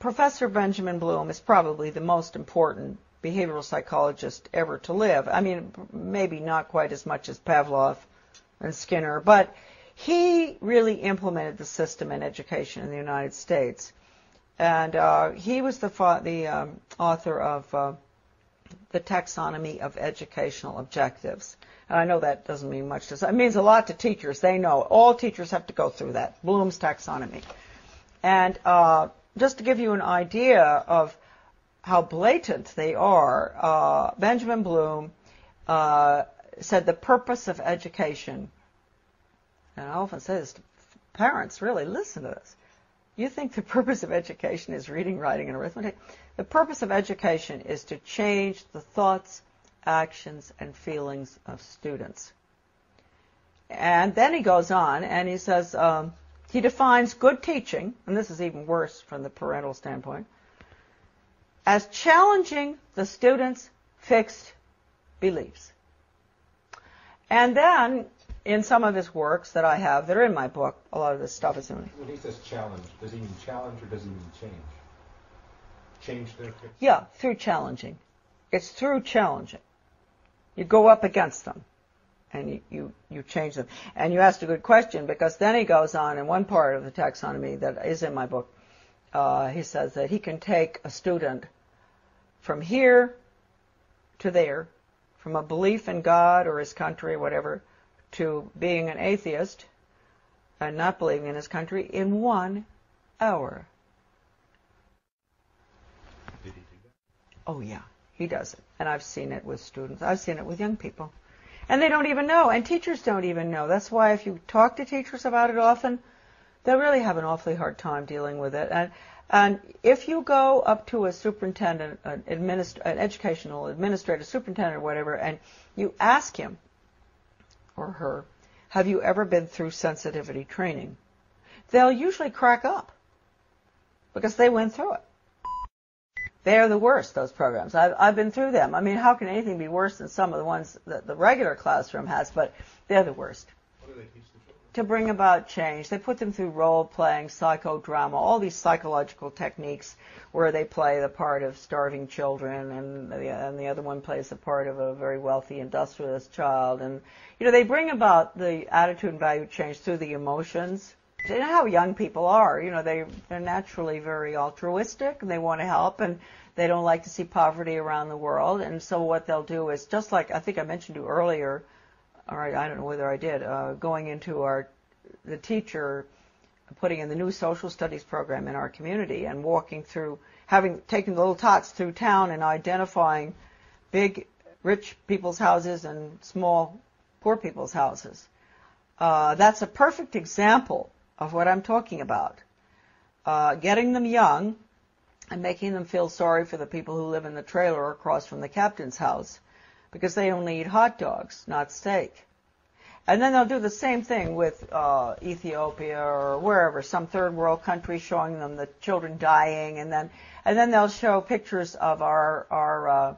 Professor Benjamin Bloom is probably the most important behavioral psychologist ever to live. I mean, maybe not quite as much as Pavlov and Skinner, but he really implemented the system in education in the United States. And he was the author of the Taxonomy of Educational Objectives. And I know that doesn't mean much to us. It means a lot to teachers. They know. All teachers have to go through that, Bloom's taxonomy. And just to give you an idea of how blatant they are, Benjamin Bloom said the purpose of education, and I often say this to parents, really listen to this. You think the purpose of education is reading, writing, and arithmetic? The purpose of education is to change the thoughts, actions, and feelings of students. And then he goes on and he says, he defines good teaching, and this is even worse from the parental standpoint, as challenging the student's fixed beliefs. And then, in some of his works that I have, that are in my book, a lot of this stuff is in it. When he says challenge, does he mean challenge or does he mean change? Change their fixed? Yeah, through challenging. It's through challenging. You go up against them, and you change them. And you asked a good question, because then he goes on in one part of the taxonomy that is in my book. He says that he can take a student from here to there, from a belief in God or his country or whatever, to being an atheist and not believing in his country in 1 hour. Did he do that? Oh, yeah, he does it. And I've seen it with students. I've seen it with young people. And they don't even know, and teachers don't even know. That's why if you talk to teachers about it often, they'll really have an awfully hard time dealing with it. And if you go up to a superintendent, an educational administrator, superintendent or whatever, and you ask him or her, have you ever been through sensitivity training? They'll usually crack up because they went through it. They're the worst, those programs. I've been through them. I mean, how can anything be worse than some of the ones that the regular classroom has? But they're the worst. What do they teach the children? To bring about change. They put them through role-playing, psychodrama, all these psychological techniques where they play the part of starving children and the other one plays the part of a very wealthy industrialist child. And, you know, they bring about the attitude and value change through the emotions. You know how young people are. You know, they're naturally very altruistic and they want to help and they don't like to see poverty around the world. And so what they'll do is, just like I think I mentioned to you earlier, all right, I don't know whether I did, going into the teacher putting in the new social studies program in our community and walking through, taking the little tots through town and identifying big rich people's houses and small poor people's houses. That's a perfect example of what I'm talking about. Getting them young and making them feel sorry for the people who live in the trailer across from the captain's house because they only eat hot dogs, not steak. And then they'll do the same thing with Ethiopia or wherever, some third world country, showing them the children dying, and then they'll show pictures of our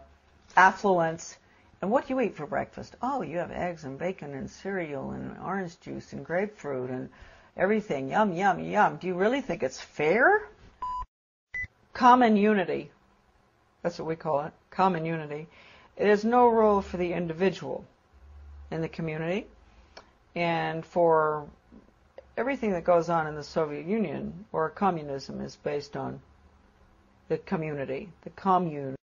affluence. And what do you eat for breakfast? Oh, you have eggs and bacon and cereal and orange juice and grapefruit and everything. Yum, yum, yum. Do you really think it's fair? Common unity. That's what we call it, common unity. It is no role for the individual in the community. And for everything that goes on in the Soviet Union, or communism, is based on the community, the commune.